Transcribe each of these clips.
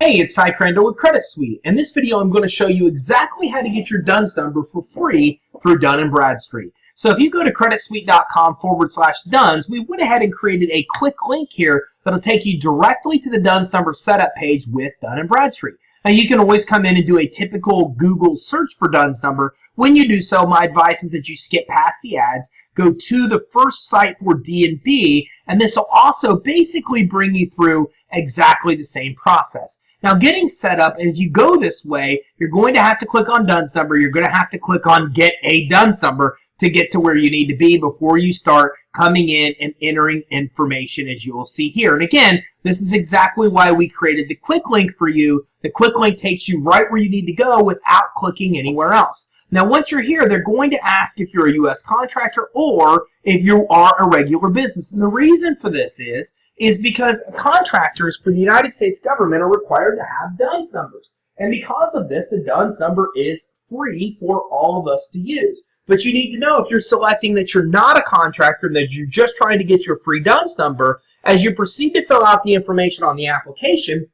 Hey, it's Ty Crandall with Credit Suite. In this video, I'm going to show you exactly how to get your DUNS number for free through Dun & Bradstreet. So if you go to creditsuite.com/DUNS, we went ahead and created a quick link here that'll take you directly to the DUNS number setup page with Dun & Bradstreet. Now, you can always come in and do a typical Google search for DUNS number. When you do so, my advice is that you skip past the ads, go to the first site for D&B, and this will also basically bring you through exactly the same process. Now, getting set up, and if you go this way, you're going to have to click on DUNS number. You're going to have to click on Get a DUNS number to get to where you need to be before you start coming in and entering information, as you will see here. And again, this is exactly why we created the quick link for you. The quick link takes you right where you need to go without clicking anywhere else. Now, once you're here, they're going to ask if you're a U.S. contractor or if you are a regular business. And the reason for this is because contractors for the United States government are required to have DUNS numbers. And because of this, the DUNS number is free for all of us to use. But you need to know if you're selecting that you're not a contractor and that you're just trying to get your free DUNS number, as you proceed to fill out the information on the application,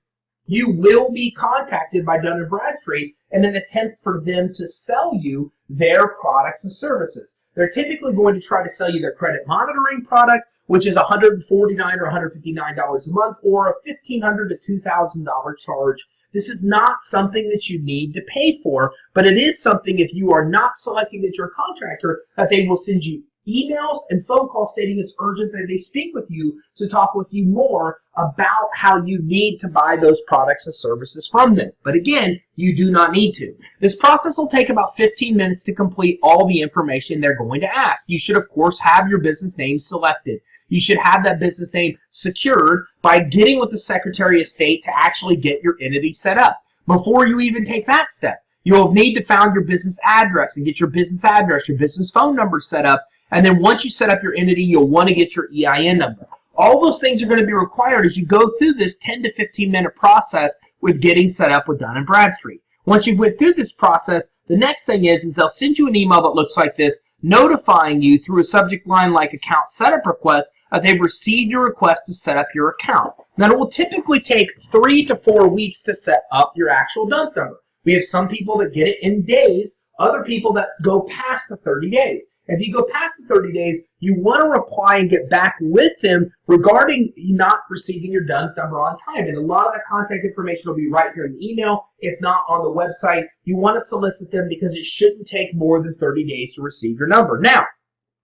you will be contacted by Dun & Bradstreet in an attempt for them to sell you their products and services. They're typically going to try to sell you their credit monitoring product, which is $149 or $159 a month, or a $1,500 to $2,000 charge. This is not something that you need to pay for, but it is something, if you are not selecting that you're a contractor, that they will send you emails and phone calls stating it's urgent that they speak with you to talk with you more about how you need to buy those products and services from them. But again, you do not need to. This process will take about 15 minutes to complete all the information they're going to ask. You should, of course, have your business name selected. You should have that business name secured by getting with the Secretary of State to actually get your entity set up. Before you even take that step, you'll need to find your business address and get your business address, your business phone number set up. And then once you set up your entity, you'll want to get your EIN number. All those things are going to be required as you go through this 10 to 15 minute process with getting set up with Dun & Bradstreet. Once you've went through this process, the next thing is they'll send you an email that looks like this, notifying you through a subject line like account setup request that they've received your request to set up your account. Now, it will typically take 3 to 4 weeks to set up your actual DUNS number. We have some people that get it in days, other people that go past the 30 days. If you go past the 30 days, you want to reply and get back with them regarding not receiving your DUNS number on time. And a lot of that contact information will be right here in the email, if not on the website. You want to solicit them because it shouldn't take more than 30 days to receive your number. Now,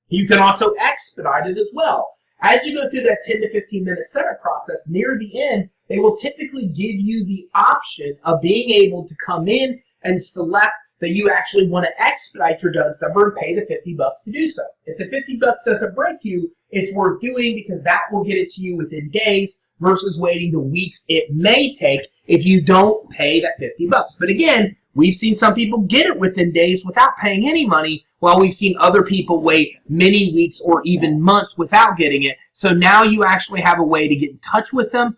you can also expedite it as well. As you go through that 10 to 15 minute setup process, near the end, they will typically give you the option of being able to come in and select that you actually want to expedite your DUNS number and pay the $50 to do so. If the $50 doesn't break you, it's worth doing because that will get it to you within days versus waiting the weeks it may take if you don't pay that $50. But again, we've seen some people get it within days without paying any money, while we've seen other people wait many weeks or even months without getting it. So now you actually have a way to get in touch with them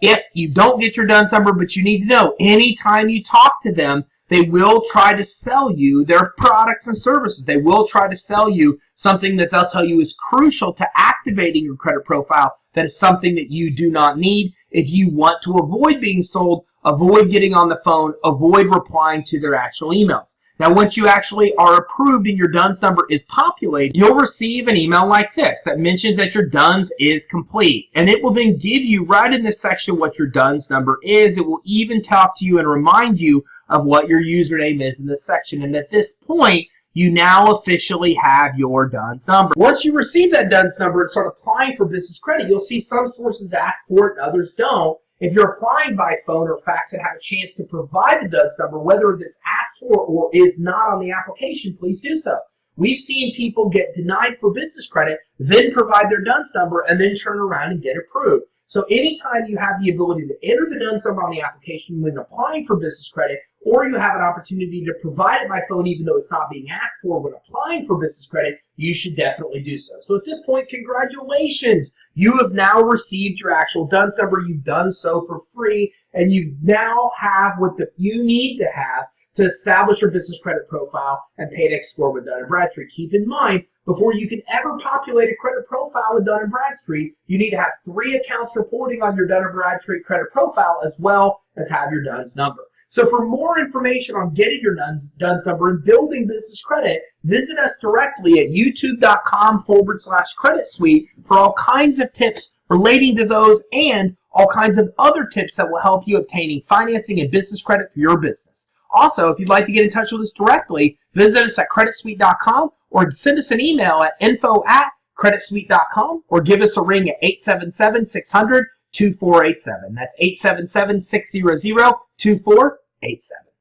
if you don't get your DUNS number, but you need to know anytime you talk to them, they will try to sell you their products and services. They will try to sell you something that they'll tell you is crucial to activating your credit profile. That is something that you do not need. If you want to avoid being sold, avoid getting on the phone, avoid replying to their actual emails. Now, once you actually are approved and your DUNS number is populated, you'll receive an email like this that mentions that your DUNS is complete. And it will then give you right in this section what your DUNS number is. It will even talk to you and remind you of what your username is in this section. And at this point, you now officially have your DUNS number. Once you receive that DUNS number and start applying for business credit, you'll see some sources ask for it and others don't. If you're applying by phone or fax and have a chance to provide the DUNS number, whether it's asked for or is not on the application, please do so. We've seen people get denied for business credit, then provide their DUNS number, and then turn around and get approved. So anytime you have the ability to enter the DUNS number on the application when applying for business credit, or you have an opportunity to provide it by phone even though it's not being asked for when applying for business credit, you should definitely do so. So at this point, congratulations! You have now received your actual DUNS number. You've done so for free, and you now have what you need to have to establish your business credit profile and Paydex score with Dun & Bradstreet. Keep in mind, before you can ever populate a credit profile with Dun & Bradstreet, you need to have 3 accounts reporting on your Dun & Bradstreet credit profile as well as have your DUNS number. So for more information on getting your DUNS number and building business credit, visit us directly at youtube.com/credit suite for all kinds of tips relating to those and all kinds of other tips that will help you obtaining financing and business credit for your business. Also, if you'd like to get in touch with us directly, visit us at creditsuite.com or send us an email at info@creditsuite.com or give us a ring at 877-600-2487. That's 877-600-2487.